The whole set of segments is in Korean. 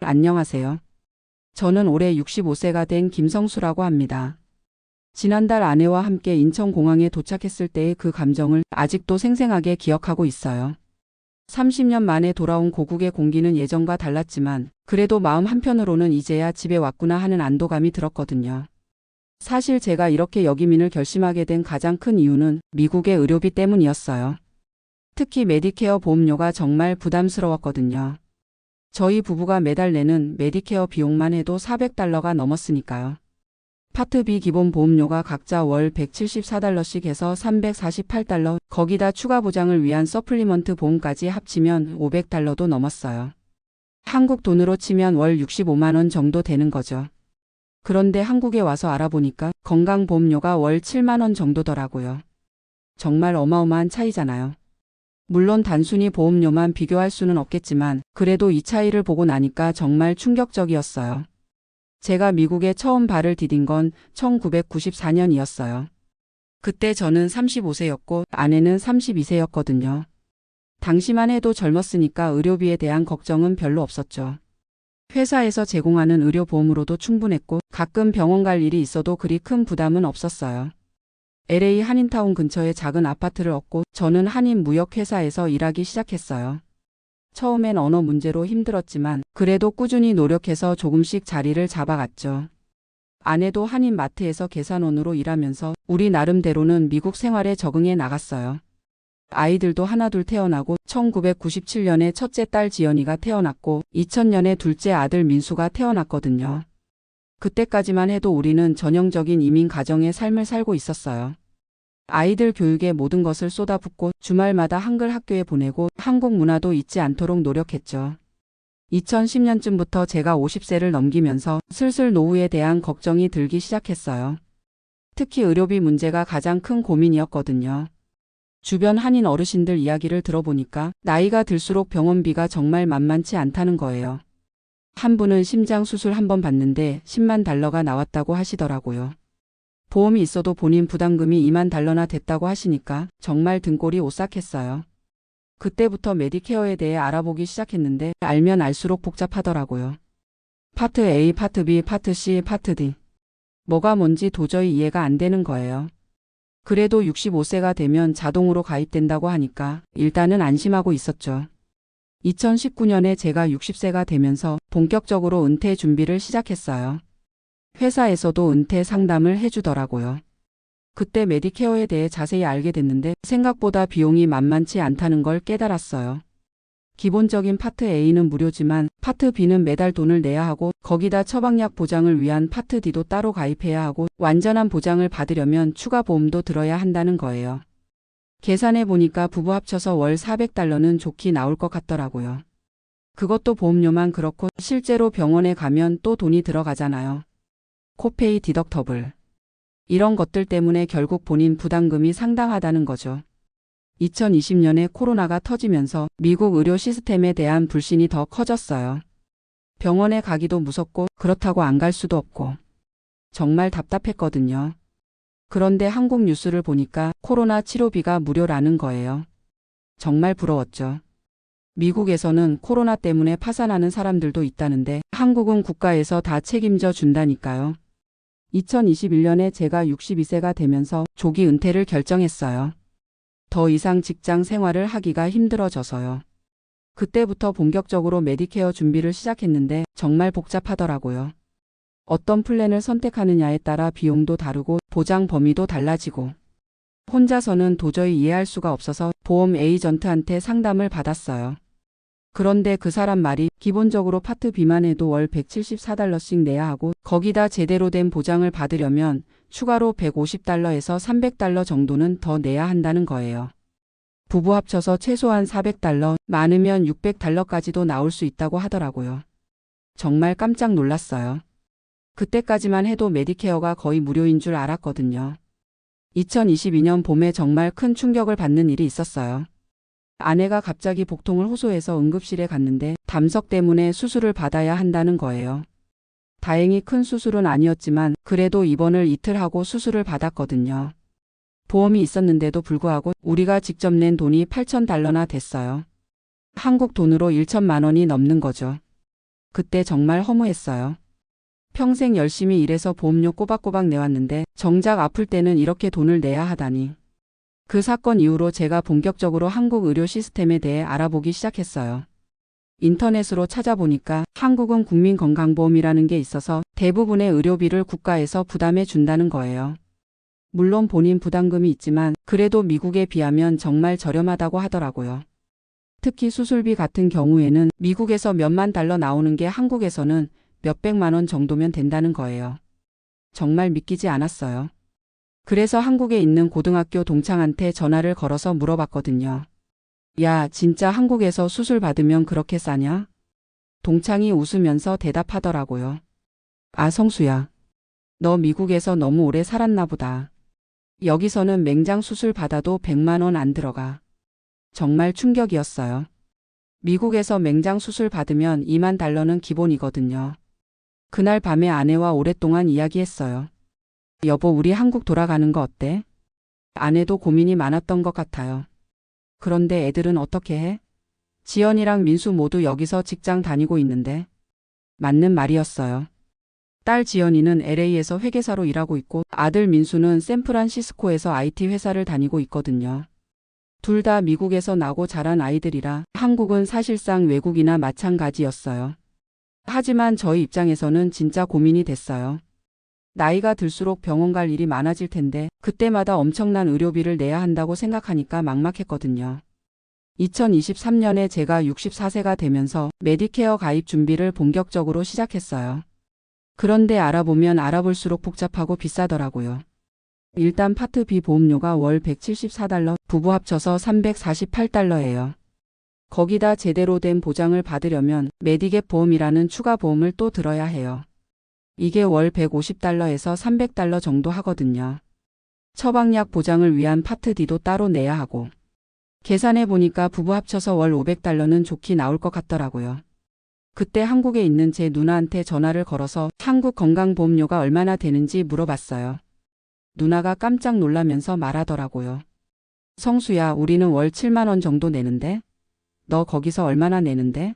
안녕하세요. 저는 올해 65세가 된 김성수라고 합니다. 지난달 아내와 함께 인천공항에 도착했을 때의 그 감정을 아직도 생생하게 기억하고 있어요. 30년 만에 돌아온 고국의 공기는 예전과 달랐지만 그래도 마음 한편으로는 이제야 집에 왔구나 하는 안도감이 들었거든요. 사실 제가 이렇게 여기민을 결심하게 된 가장 큰 이유는 미국의 의료비 때문이었어요. 특히 메디케어 보험료가 정말 부담스러웠거든요. 저희 부부가 매달 내는 메디케어 비용만 해도 $400가 넘었으니까요. 파트 B 기본 보험료가 각자 월 $174씩 해서 $348, 거기다 추가 보장을 위한 서플리먼트 보험까지 합치면 $500도 넘었어요. 한국 돈으로 치면 월 65만 원 정도 되는 거죠. 그런데 한국에 와서 알아보니까 건강보험료가 월 7만 원 정도더라고요. 정말 어마어마한 차이잖아요. 물론 단순히 보험료만 비교할 수는 없겠지만 그래도 이 차이를 보고 나니까 정말 충격적이었어요. 제가 미국에 처음 발을 디딘 건 1994년이었어요. 그때 저는 35세였고 아내는 32세였거든요. 당시만 해도 젊었으니까 의료비에 대한 걱정은 별로 없었죠. 회사에서 제공하는 의료보험으로도 충분했고 가끔 병원 갈 일이 있어도 그리 큰 부담은 없었어요. LA 한인타운 근처에 작은 아파트를 얻고 저는 한인무역회사에서 일하기 시작했어요. 처음엔 언어 문제로 힘들었지만 그래도 꾸준히 노력해서 조금씩 자리를 잡아갔죠. 아내도 한인마트에서 계산원으로 일하면서 우리 나름대로는 미국 생활에 적응해 나갔어요. 아이들도 하나둘 태어나고 1997년에 첫째 딸 지연이가 태어났고 2000년에 둘째 아들 민수가 태어났거든요. 그때까지만 해도 우리는 전형적인 이민 가정의 삶을 살고 있었어요. 아이들 교육에 모든 것을 쏟아붓고 주말마다 한글 학교에 보내고 한국 문화도 잊지 않도록 노력했죠. 2010년쯤부터 제가 50세를 넘기면서 슬슬 노후에 대한 걱정이 들기 시작했어요. 특히 의료비 문제가 가장 큰 고민이었거든요. 주변 한인 어르신들 이야기를 들어보니까 나이가 들수록 병원비가 정말 만만치 않다는 거예요. 한 분은 심장 수술 한 번 받는데 $100,000가 나왔다고 하시더라고요. 보험이 있어도 본인 부담금이 $20,000나 됐다고 하시니까 정말 등골이 오싹했어요. 그때부터 메디케어에 대해 알아보기 시작했는데 알면 알수록 복잡하더라고요. 파트 A, 파트 B, 파트 C, 파트 D. 뭐가 뭔지 도저히 이해가 안 되는 거예요. 그래도 65세가 되면 자동으로 가입된다고 하니까 일단은 안심하고 있었죠. 2019년에 제가 60세가 되면서 본격적으로 은퇴 준비를 시작했어요. 회사에서도 은퇴 상담을 해주더라고요. 그때 메디케어에 대해 자세히 알게 됐는데 생각보다 비용이 만만치 않다는 걸 깨달았어요. 기본적인 파트 A는 무료지만 파트 B는 매달 돈을 내야 하고 거기다 처방약 보장을 위한 파트 D도 따로 가입해야 하고 완전한 보장을 받으려면 추가 보험도 들어야 한다는 거예요. 계산해 보니까 부부 합쳐서 월 $400는 좋게 나올 것 같더라고요. 그것도 보험료만 그렇고 실제로 병원에 가면 또 돈이 들어가잖아요. 코페이 디덕터블. 이런 것들 때문에 결국 본인 부담금이 상당하다는 거죠. 2020년에 코로나가 터지면서 미국 의료 시스템에 대한 불신이 더 커졌어요. 병원에 가기도 무섭고 그렇다고 안 갈 수도 없고. 정말 답답했거든요. 그런데 한국 뉴스를 보니까 코로나 치료비가 무료라는 거예요. 정말 부러웠죠. 미국에서는 코로나 때문에 파산하는 사람들도 있다는데 한국은 국가에서 다 책임져 준다니까요. 2021년에 제가 62세가 되면서 조기 은퇴를 결정했어요. 더 이상 직장 생활을 하기가 힘들어져서요. 그때부터 본격적으로 메디케어 준비를 시작했는데 정말 복잡하더라고요. 어떤 플랜을 선택하느냐에 따라 비용도 다르고 보장 범위도 달라지고 혼자서는 도저히 이해할 수가 없어서 보험 에이전트한테 상담을 받았어요. 그런데 그 사람 말이 기본적으로 파트 B만 해도 월 $174씩 내야 하고 거기다 제대로 된 보장을 받으려면 추가로 $150에서 $300 정도는 더 내야 한다는 거예요. 부부 합쳐서 최소한 $400, 많으면 $600까지도 나올 수 있다고 하더라고요. 정말 깜짝 놀랐어요. 그때까지만 해도 메디케어가 거의 무료인 줄 알았거든요. 2022년 봄에 정말 큰 충격을 받는 일이 있었어요. 아내가 갑자기 복통을 호소해서 응급실에 갔는데 담석 때문에 수술을 받아야 한다는 거예요. 다행히 큰 수술은 아니었지만 그래도 입원을 이틀 하고 수술을 받았거든요. 보험이 있었는데도 불구하고 우리가 직접 낸 돈이 $8,000나 됐어요. 한국 돈으로 1천만 원이 넘는 거죠. 그때 정말 허무했어요. 평생 열심히 일해서 보험료 꼬박꼬박 내왔는데 정작 아플 때는 이렇게 돈을 내야 하다니. 그 사건 이후로 제가 본격적으로 한국 의료 시스템에 대해 알아보기 시작했어요. 인터넷으로 찾아보니까 한국은 국민건강보험이라는 게 있어서 대부분의 의료비를 국가에서 부담해 준다는 거예요. 물론 본인 부담금이 있지만 그래도 미국에 비하면 정말 저렴하다고 하더라고요. 특히 수술비 같은 경우에는 미국에서 몇만 달러 나오는 게 한국에서는 몇백만 원 정도면 된다는 거예요. 정말 믿기지 않았어요. 그래서 한국에 있는 고등학교 동창한테 전화를 걸어서 물어봤거든요. 야, 진짜 한국에서 수술 받으면 그렇게 싸냐? 동창이 웃으면서 대답하더라고요. 아, 성수야. 너 미국에서 너무 오래 살았나 보다. 여기서는 맹장 수술 받아도 100만 원 안 들어가. 정말 충격이었어요. 미국에서 맹장 수술 받으면 2만 달러는 기본이거든요. 그날 밤에 아내와 오랫동안 이야기했어요. 여보, 우리 한국 돌아가는 거 어때? 아내도 고민이 많았던 것 같아요. 그런데 애들은 어떻게 해? 지연이랑 민수 모두 여기서 직장 다니고 있는데. 맞는 말이었어요. 딸 지연이는 LA에서 회계사로 일하고 있고 아들 민수는 샌프란시스코에서 IT 회사를 다니고 있거든요. 둘 다 미국에서 나고 자란 아이들이라 한국은 사실상 외국이나 마찬가지였어요. 하지만 저희 입장에서는 진짜 고민이 됐어요. 나이가 들수록 병원 갈 일이 많아질 텐데 그때마다 엄청난 의료비를 내야 한다고 생각하니까 막막했거든요. 2023년에 제가 64세가 되면서 메디케어 가입 준비를 본격적으로 시작했어요. 그런데 알아보면 알아볼수록 복잡하고 비싸더라고요. 일단 파트 B 보험료가 월 174달러, 부부 합쳐서 348달러예요. 거기다 제대로 된 보장을 받으려면 메디갭 보험이라는 추가 보험을 또 들어야 해요. 이게 월 150달러에서 300달러 정도 하거든요. 처방약 보장을 위한 파트 D도 따로 내야 하고. 계산해 보니까 부부 합쳐서 월 500달러는 좋게 나올 것 같더라고요. 그때 한국에 있는 제 누나한테 전화를 걸어서 한국 건강보험료가 얼마나 되는지 물어봤어요. 누나가 깜짝 놀라면서 말하더라고요. 성수야, 우리는 월 7만 원 정도 내는데? 너 거기서 얼마나 내는데?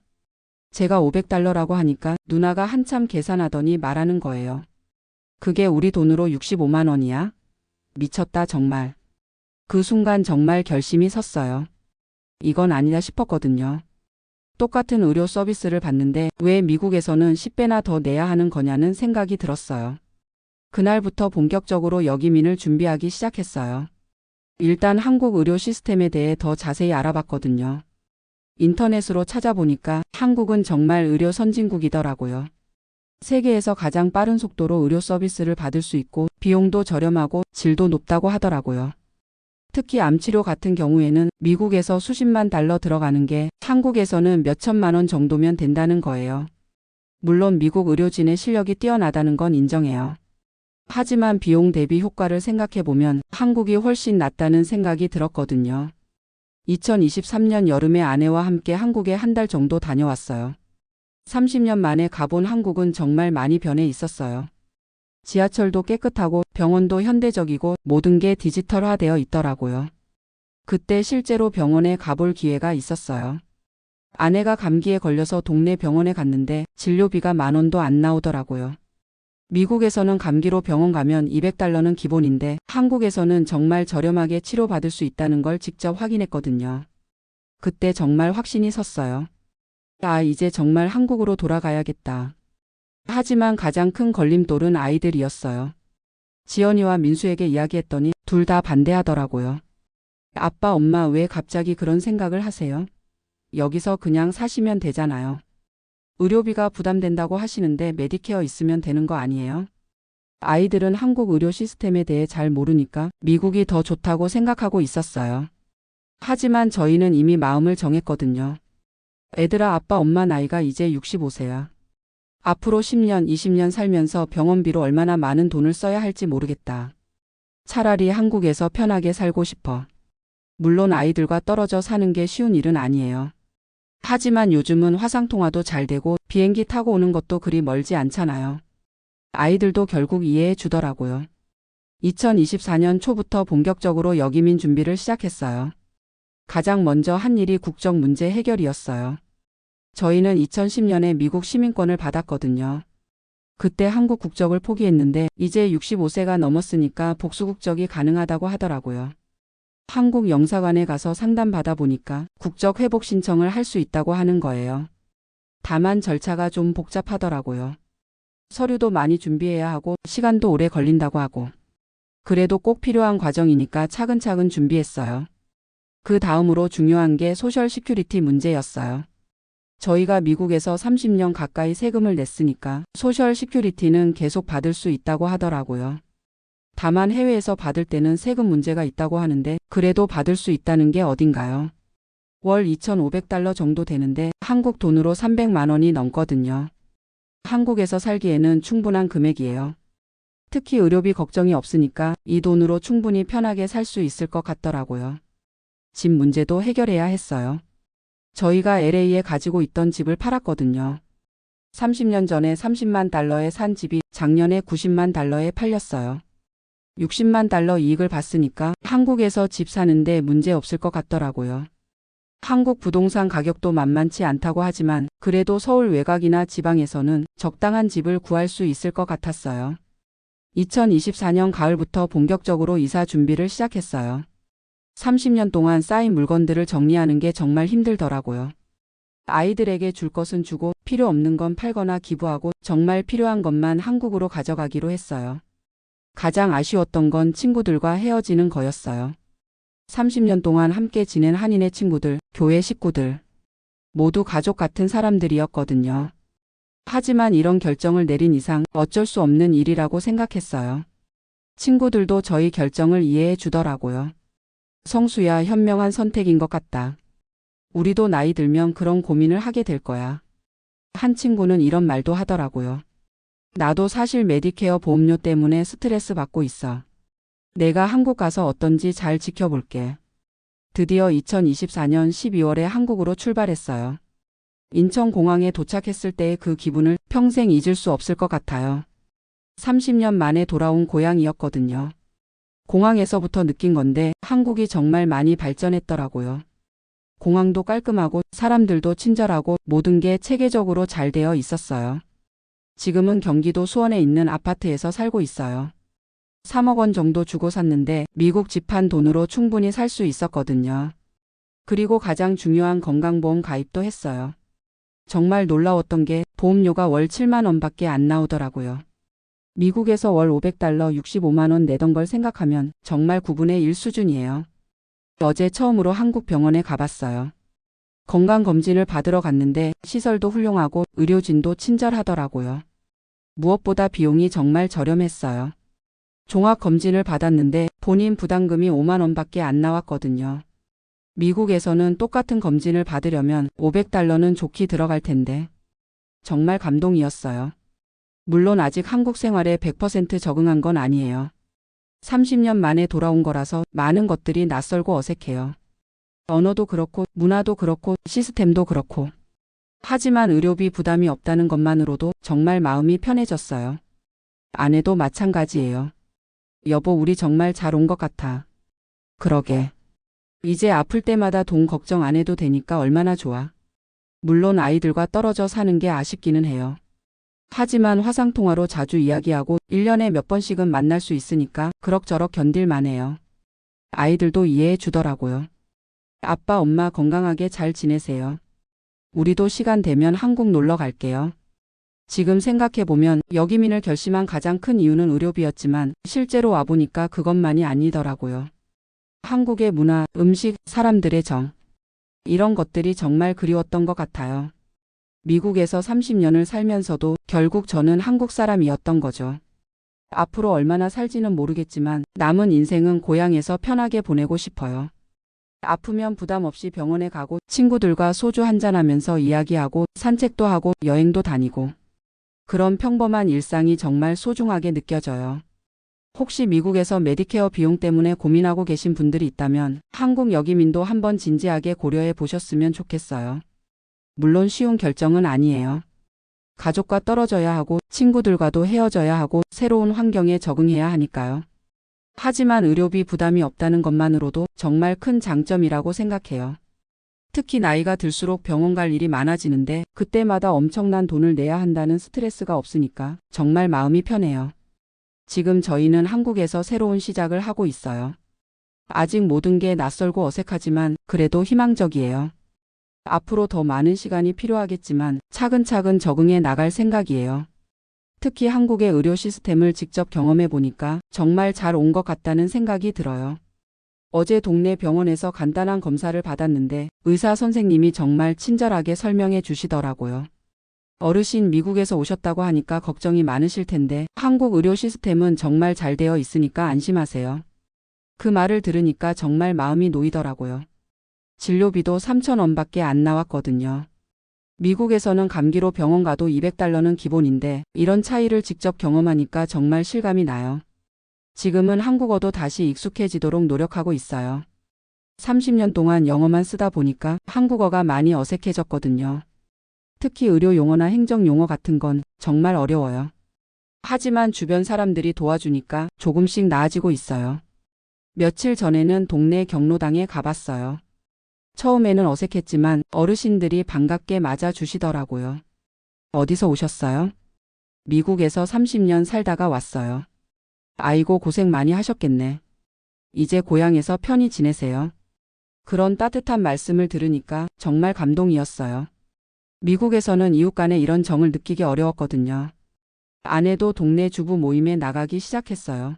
제가 500달러라고 하니까 누나가 한참 계산하더니 말하는 거예요. 그게 우리 돈으로 65만 원이야? 미쳤다 정말. 그 순간 정말 결심이 섰어요. 이건 아니다 싶었거든요. 똑같은 의료 서비스를 받는데 왜 미국에서는 10배나 더 내야 하는 거냐는 생각이 들었어요. 그날부터 본격적으로 역이민을 준비하기 시작했어요. 일단 한국 의료 시스템에 대해 더 자세히 알아봤거든요. 인터넷으로 찾아보니까 한국은 정말 의료 선진국이더라고요. 세계에서 가장 빠른 속도로 의료 서비스를 받을 수 있고 비용도 저렴하고 질도 높다고 하더라고요. 특히 암치료 같은 경우에는 미국에서 수십만 달러 들어가는 게 한국에서는 몇천만 원 정도면 된다는 거예요. 물론 미국 의료진의 실력이 뛰어나다는 건 인정해요. 하지만 비용 대비 효과를 생각해보면 한국이 훨씬 낫다는 생각이 들었거든요. 2023년 여름에 아내와 함께 한국에 한 달 정도 다녀왔어요. 30년 만에 가본 한국은 정말 많이 변해 있었어요. 지하철도 깨끗하고 병원도 현대적이고 모든 게 디지털화되어 있더라고요. 그때 실제로 병원에 가볼 기회가 있었어요. 아내가 감기에 걸려서 동네 병원에 갔는데 진료비가 10,000원도 안 나오더라고요. 미국에서는 감기로 병원 가면 200달러는 기본인데 한국에서는 정말 저렴하게 치료받을 수 있다는 걸 직접 확인했거든요. 그때 정말 확신이 섰어요. 아, 이제 정말 한국으로 돌아가야겠다. 하지만 가장 큰 걸림돌은 아이들이었어요. 지연이와 민수에게 이야기했더니 둘 다 반대하더라고요. 아빠, 엄마 왜 갑자기 그런 생각을 하세요? 여기서 그냥 사시면 되잖아요. 의료비가 부담된다고 하시는데 메디케어 있으면 되는 거 아니에요? 아이들은 한국 의료 시스템에 대해 잘 모르니까 미국이 더 좋다고 생각하고 있었어요. 하지만 저희는 이미 마음을 정했거든요. 애들아, 아빠 엄마 나이가 이제 65세야. 앞으로 10년, 20년 살면서 병원비로 얼마나 많은 돈을 써야 할지 모르겠다. 차라리 한국에서 편하게 살고 싶어. 물론 아이들과 떨어져 사는 게 쉬운 일은 아니에요. 하지만 요즘은 화상통화도 잘 되고 비행기 타고 오는 것도 그리 멀지 않잖아요. 아이들도 결국 이해해 주더라고요. 2024년 초부터 본격적으로 역이민 준비를 시작했어요. 가장 먼저 한 일이 국적 문제 해결이었어요. 저희는 2010년에 미국 시민권을 받았거든요. 그때 한국 국적을 포기했는데 이제 65세가 넘었으니까 복수 국적이 가능하다고 하더라고요. 한국 영사관에 가서 상담 받아보니까 국적 회복 신청을 할 수 있다고 하는 거예요. 다만 절차가 좀 복잡하더라고요. 서류도 많이 준비해야 하고 시간도 오래 걸린다고 하고. 그래도 꼭 필요한 과정이니까 차근차근 준비했어요. 그 다음으로 중요한 게 소셜 시큐리티 문제였어요. 저희가 미국에서 30년 가까이 세금을 냈으니까 소셜 시큐리티는 계속 받을 수 있다고 하더라고요. 다만 해외에서 받을 때는 세금 문제가 있다고 하는데 그래도 받을 수 있다는 게 어딘가요? 월 2,500달러 정도 되는데 한국 돈으로 300만 원이 넘거든요. 한국에서 살기에는 충분한 금액이에요. 특히 의료비 걱정이 없으니까 이 돈으로 충분히 편하게 살 수 있을 것 같더라고요. 집 문제도 해결해야 했어요. 저희가 LA에 가지고 있던 집을 팔았거든요. 30년 전에 30만 달러에 산 집이 작년에 90만 달러에 팔렸어요. 60만 달러 이익을 봤으니까 한국에서 집 사는데 문제 없을 것 같더라고요. 한국 부동산 가격도 만만치 않다고 하지만 그래도 서울 외곽이나 지방에서는 적당한 집을 구할 수 있을 것 같았어요. 2024년 가을부터 본격적으로 이사 준비를 시작했어요. 30년 동안 쌓인 물건들을 정리하는 게 정말 힘들더라고요. 아이들에게 줄 것은 주고 필요 없는 건 팔거나 기부하고 정말 필요한 것만 한국으로 가져가기로 했어요. 가장 아쉬웠던 건 친구들과 헤어지는 거였어요. 30년 동안 함께 지낸 한인의 친구들, 교회 식구들, 모두 가족 같은 사람들이었거든요. 하지만 이런 결정을 내린 이상 어쩔 수 없는 일이라고 생각했어요. 친구들도 저희 결정을 이해해 주더라고요. 성수야, 현명한 선택인 것 같다. 우리도 나이 들면 그런 고민을 하게 될 거야. 한 친구는 이런 말도 하더라고요. 나도 사실 메디케어 보험료 때문에 스트레스 받고 있어. 내가 한국 가서 어떤지 잘 지켜볼게. 드디어 2024년 12월에 한국으로 출발했어요. 인천공항에 도착했을 때의 그 기분을 평생 잊을 수 없을 것 같아요. 30년 만에 돌아온 고향이었거든요. 공항에서부터 느낀 건데 한국이 정말 많이 발전했더라고요. 공항도 깔끔하고 사람들도 친절하고 모든 게 체계적으로 잘 되어 있었어요. 지금은 경기도 수원에 있는 아파트에서 살고 있어요. 3억 원 정도 주고 샀는데 미국 집 한 돈으로 충분히 살 수 있었거든요. 그리고 가장 중요한 건강보험 가입도 했어요. 정말 놀라웠던 게 보험료가 월 7만 원밖에 안 나오더라고요. 미국에서 월 500달러 65만 원 내던 걸 생각하면 정말 9분의 1 수준이에요. 어제 처음으로 한국 병원에 가봤어요. 건강검진을 받으러 갔는데 시설도 훌륭하고 의료진도 친절하더라고요. 무엇보다 비용이 정말 저렴했어요. 종합검진을 받았는데 본인 부담금이 5만 원밖에 안 나왔거든요. 미국에서는 똑같은 검진을 받으려면 500달러는 좋게 들어갈 텐데. 정말 감동이었어요. 물론 아직 한국 생활에 100% 적응한 건 아니에요. 30년 만에 돌아온 거라서 많은 것들이 낯설고 어색해요. 언어도 그렇고 문화도 그렇고 시스템도 그렇고. 하지만 의료비 부담이 없다는 것만으로도 정말 마음이 편해졌어요. 아내도 마찬가지예요. 여보, 우리 정말 잘 온 것 같아. 그러게. 이제 아플 때마다 돈 걱정 안 해도 되니까 얼마나 좋아. 물론 아이들과 떨어져 사는 게 아쉽기는 해요. 하지만 화상통화로 자주 이야기하고 1년에 몇 번씩은 만날 수 있으니까 그럭저럭 견딜만 해요. 아이들도 이해해 주더라고요. 아빠, 엄마 건강하게 잘 지내세요. 우리도 시간 되면 한국 놀러 갈게요. 지금 생각해보면 여기민을 결심한 가장 큰 이유는 의료비였지만 실제로 와보니까 그것만이 아니더라고요. 한국의 문화, 음식, 사람들의 정. 이런 것들이 정말 그리웠던 것 같아요. 미국에서 30년을 살면서도 결국 저는 한국 사람이었던 거죠. 앞으로 얼마나 살지는 모르겠지만 남은 인생은 고향에서 편하게 보내고 싶어요. 아프면 부담 없이 병원에 가고 친구들과 소주 한잔하면서 이야기하고 산책도 하고 여행도 다니고. 그런 평범한 일상이 정말 소중하게 느껴져요. 혹시 미국에서 메디케어 비용 때문에 고민하고 계신 분들이 있다면 한국 여기민도 한번 진지하게 고려해 보셨으면 좋겠어요. 물론 쉬운 결정은 아니에요. 가족과 떨어져야 하고 친구들과도 헤어져야 하고 새로운 환경에 적응해야 하니까요. 하지만 의료비 부담이 없다는 것만으로도 정말 큰 장점이라고 생각해요. 특히 나이가 들수록 병원 갈 일이 많아지는데 그때마다 엄청난 돈을 내야 한다는 스트레스가 없으니까 정말 마음이 편해요. 지금 저희는 한국에서 새로운 시작을 하고 있어요. 아직 모든 게 낯설고 어색하지만 그래도 희망적이에요. 앞으로 더 많은 시간이 필요하겠지만 차근차근 적응해 나갈 생각이에요. 특히 한국의 의료 시스템을 직접 경험해 보니까 정말 잘 온 것 같다는 생각이 들어요. 어제 동네 병원에서 간단한 검사를 받았는데 의사 선생님이 정말 친절하게 설명해 주시더라고요. 어르신 미국에서 오셨다고 하니까 걱정이 많으실 텐데 한국 의료 시스템은 정말 잘 되어 있으니까 안심하세요. 그 말을 들으니까 정말 마음이 놓이더라고요. 진료비도 3,000원밖에 안 나왔거든요. 미국에서는 감기로 병원 가도 $200는 기본인데 이런 차이를 직접 경험하니까 정말 실감이 나요. 지금은 한국어도 다시 익숙해지도록 노력하고 있어요. 30년 동안 영어만 쓰다 보니까 한국어가 많이 어색해졌거든요. 특히 의료 용어나 행정 용어 같은 건 정말 어려워요. 하지만 주변 사람들이 도와주니까 조금씩 나아지고 있어요. 며칠 전에는 동네 경로당에 가봤어요. 처음에는 어색했지만 어르신들이 반갑게 맞아주시더라고요. 어디서 오셨어요? 미국에서 30년 살다가 왔어요. 아이고 고생 많이 하셨겠네. 이제 고향에서 편히 지내세요. 그런 따뜻한 말씀을 들으니까 정말 감동이었어요. 미국에서는 이웃 간에 이런 정을 느끼기 어려웠거든요. 아내도 동네 주부 모임에 나가기 시작했어요.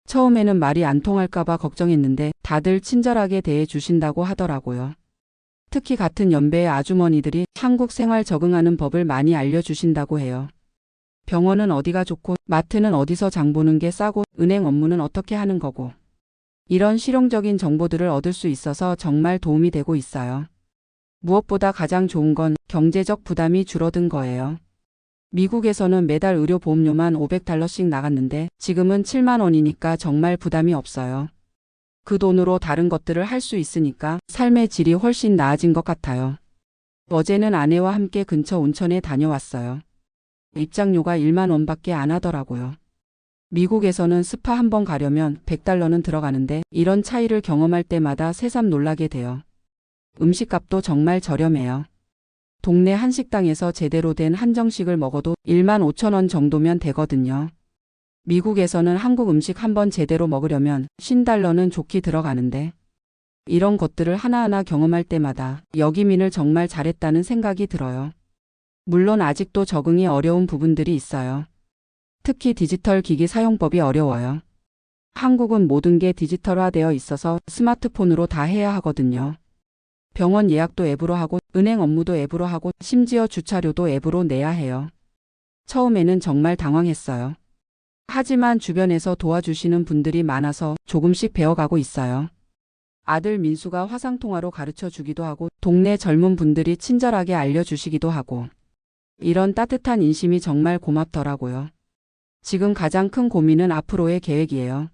처음에는 말이 안 통할까봐 걱정했는데 다들 친절하게 대해 주신다고 하더라고요. 특히 같은 연배의 아주머니들이 한국 생활 적응하는 법을 많이 알려주신다고 해요. 병원은 어디가 좋고 마트는 어디서 장 보는 게 싸고 은행 업무는 어떻게 하는 거고 이런 실용적인 정보들을 얻을 수 있어서 정말 도움이 되고 있어요. 무엇보다 가장 좋은 건 경제적 부담이 줄어든 거예요. 미국에서는 매달 의료보험료만 $500씩 나갔는데 지금은 7만 원이니까 정말 부담이 없어요. 그 돈으로 다른 것들을 할 수 있으니까 삶의 질이 훨씬 나아진 것 같아요. 어제는 아내와 함께 근처 온천에 다녀왔어요. 입장료가 1만 원밖에 안 하더라고요. 미국에서는 스파 한 번 가려면 $100는 들어가는데 이런 차이를 경험할 때마다 새삼 놀라게 돼요. 음식값도 정말 저렴해요. 동네 한식당에서 제대로 된 한정식을 먹어도 1만 5천 원 정도면 되거든요. 미국에서는 한국 음식 한 번 제대로 먹으려면 $50는 좋게 들어가는데 이런 것들을 하나하나 경험할 때마다 여기민을 정말 잘했다는 생각이 들어요. 물론 아직도 적응이 어려운 부분들이 있어요. 특히 디지털 기기 사용법이 어려워요. 한국은 모든 게 디지털화되어 있어서 스마트폰으로 다 해야 하거든요. 병원 예약도 앱으로 하고 은행 업무도 앱으로 하고 심지어 주차료도 앱으로 내야 해요. 처음에는 정말 당황했어요. 하지만 주변에서 도와주시는 분들이 많아서 조금씩 배워가고 있어요. 아들 민수가 화상통화로 가르쳐 주기도 하고 동네 젊은 분들이 친절하게 알려주시기도 하고 이런 따뜻한 인심이 정말 고맙더라고요. 지금 가장 큰 고민은 앞으로의 계획이에요.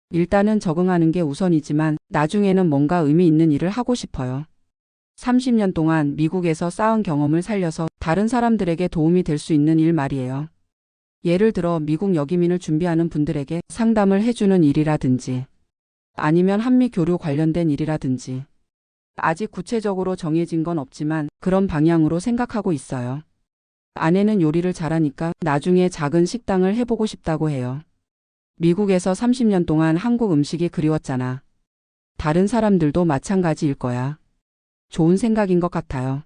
일단은 적응하는 게 우선이지만 나중에는 뭔가 의미 있는 일을 하고 싶어요. 30년 동안 미국에서 쌓은 경험을 살려서 다른 사람들에게 도움이 될 수 있는 일 말이에요. 예를 들어 미국 여기민을 준비하는 분들에게 상담을 해주는 일이라든지 아니면 한미 교류 관련된 일이라든지 아직 구체적으로 정해진 건 없지만 그런 방향으로 생각하고 있어요. 아내는 요리를 잘하니까 나중에 작은 식당을 해보고 싶다고 해요. 미국에서 30년 동안 한국 음식이 그리웠잖아. 다른 사람들도 마찬가지일 거야. 좋은 생각인 것 같아요.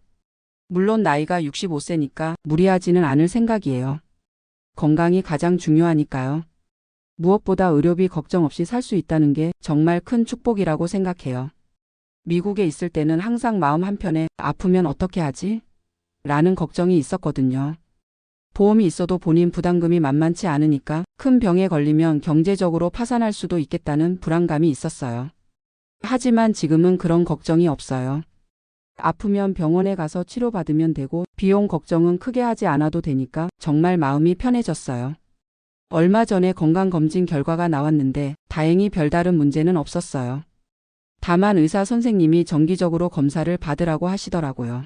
물론 나이가 65세니까 무리하지는 않을 생각이에요. 건강이 가장 중요하니까요. 무엇보다 의료비 걱정 없이 살 수 있다는 게 정말 큰 축복이라고 생각해요. 미국에 있을 때는 항상 마음 한편에 아프면 어떻게 하지? 라는 걱정이 있었거든요. 보험이 있어도 본인 부담금이 만만치 않으니까 큰 병에 걸리면 경제적으로 파산할 수도 있겠다는 불안감이 있었어요. 하지만 지금은 그런 걱정이 없어요. 아프면 병원에 가서 치료받으면 되고 비용 걱정은 크게 하지 않아도 되니까 정말 마음이 편해졌어요. 얼마 전에 건강검진 결과가 나왔는데 다행히 별다른 문제는 없었어요. 다만 의사 선생님이 정기적으로 검사를 받으라고 하시더라고요.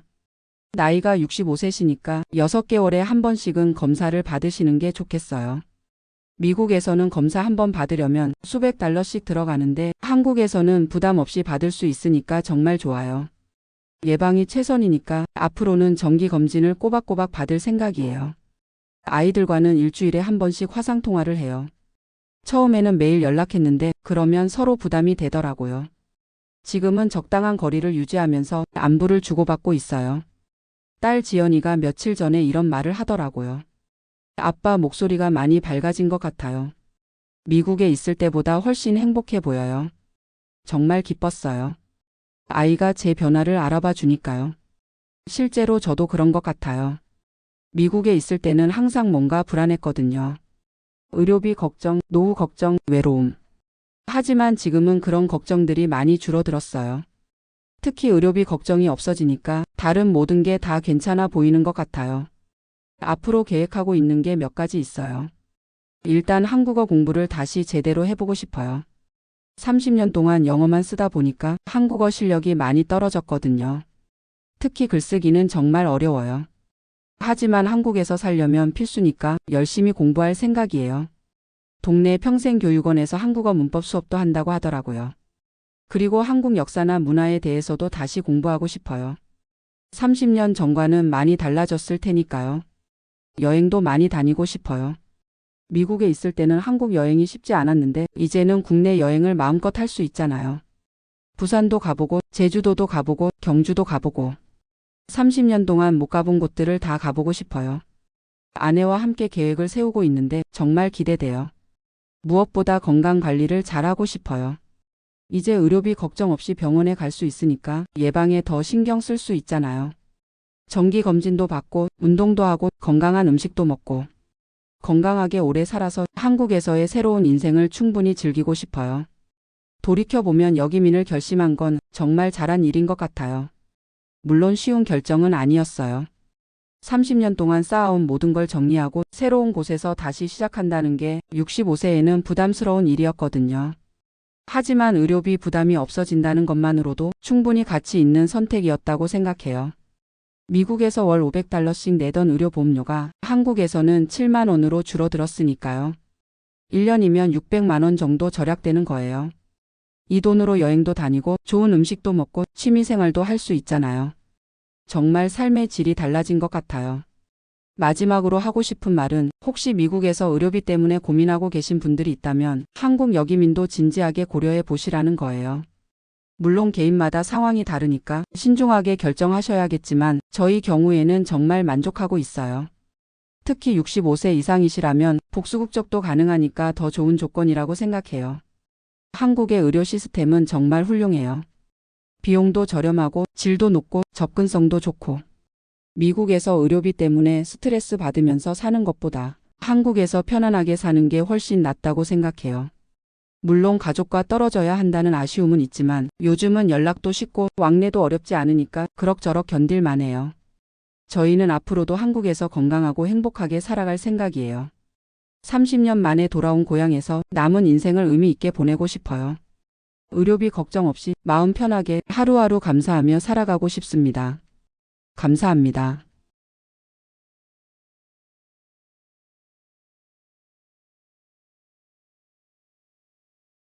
나이가 65세시니까 6개월에 한 번씩은 검사를 받으시는 게 좋겠어요. 미국에서는 검사 한 번 받으려면 수백 달러씩 들어가는데 한국에서는 부담 없이 받을 수 있으니까 정말 좋아요. 예방이 최선이니까 앞으로는 정기검진을 꼬박꼬박 받을 생각이에요. 아이들과는 일주일에 한 번씩 화상통화를 해요. 처음에는 매일 연락했는데 그러면 서로 부담이 되더라고요. 지금은 적당한 거리를 유지하면서 안부를 주고받고 있어요. 딸 지연이가 며칠 전에 이런 말을 하더라고요. 아빠 목소리가 많이 밝아진 것 같아요. 미국에 있을 때보다 훨씬 행복해 보여요. 정말 기뻤어요. 아이가 제 변화를 알아봐 주니까요. 실제로 저도 그런 것 같아요. 미국에 있을 때는 항상 뭔가 불안했거든요. 의료비 걱정, 노후 걱정, 외로움. 하지만 지금은 그런 걱정들이 많이 줄어들었어요. 특히 의료비 걱정이 없어지니까 다른 모든 게 다 괜찮아 보이는 것 같아요. 앞으로 계획하고 있는 게 몇 가지 있어요. 일단 한국어 공부를 다시 제대로 해보고 싶어요. 30년 동안 영어만 쓰다 보니까 한국어 실력이 많이 떨어졌거든요. 특히 글쓰기는 정말 어려워요. 하지만 한국에서 살려면 필수니까 열심히 공부할 생각이에요. 동네 평생교육원에서 한국어 문법 수업도 한다고 하더라고요. 그리고 한국 역사나 문화에 대해서도 다시 공부하고 싶어요. 30년 전과는 많이 달라졌을 테니까요. 여행도 많이 다니고 싶어요. 미국에 있을 때는 한국 여행이 쉽지 않았는데 이제는 국내 여행을 마음껏 할 수 있잖아요. 부산도 가보고 제주도도 가보고 경주도 가보고 30년 동안 못 가본 곳들을 다 가보고 싶어요. 아내와 함께 계획을 세우고 있는데 정말 기대돼요. 무엇보다 건강 관리를 잘하고 싶어요. 이제 의료비 걱정 없이 병원에 갈 수 있으니까 예방에 더 신경 쓸 수 있잖아요. 정기 검진도 받고 운동도 하고 건강한 음식도 먹고 건강하게 오래 살아서 한국에서의 새로운 인생을 충분히 즐기고 싶어요. 돌이켜보면 여기민을 결심한 건 정말 잘한 일인 것 같아요. 물론 쉬운 결정은 아니었어요. 30년 동안 쌓아온 모든 걸 정리하고 새로운 곳에서 다시 시작한다는 게 65세에는 부담스러운 일이었거든요. 하지만 의료비 부담이 없어진다는 것만으로도 충분히 가치 있는 선택이었다고 생각해요. 미국에서 월 $500씩 내던 의료보험료가 한국에서는 7만 원으로 줄어들었으니까요. 1년이면 600만 원 정도 절약되는 거예요. 이 돈으로 여행도 다니고 좋은 음식도 먹고 취미생활도 할 수 있잖아요. 정말 삶의 질이 달라진 것 같아요. 마지막으로 하고 싶은 말은 혹시 미국에서 의료비 때문에 고민하고 계신 분들이 있다면 한국 여기민도 진지하게 고려해 보시라는 거예요. 물론 개인마다 상황이 다르니까 신중하게 결정하셔야겠지만 저희 경우에는 정말 만족하고 있어요. 특히 65세 이상이시라면 복수 국적도 가능하니까 더 좋은 조건이라고 생각해요. 한국의 의료 시스템은 정말 훌륭해요. 비용도 저렴하고 질도 높고 접근성도 좋고 미국에서 의료비 때문에 스트레스 받으면서 사는 것보다 한국에서 편안하게 사는 게 훨씬 낫다고 생각해요. 물론 가족과 떨어져야 한다는 아쉬움은 있지만 요즘은 연락도 쉽고 왕래도 어렵지 않으니까 그럭저럭 견딜만 해요. 저희는 앞으로도 한국에서 건강하고 행복하게 살아갈 생각이에요. 30년 만에 돌아온 고향에서 남은 인생을 의미 있게 보내고 싶어요. 의료비 걱정 없이 마음 편하게 하루하루 감사하며 살아가고 싶습니다. 감사합니다.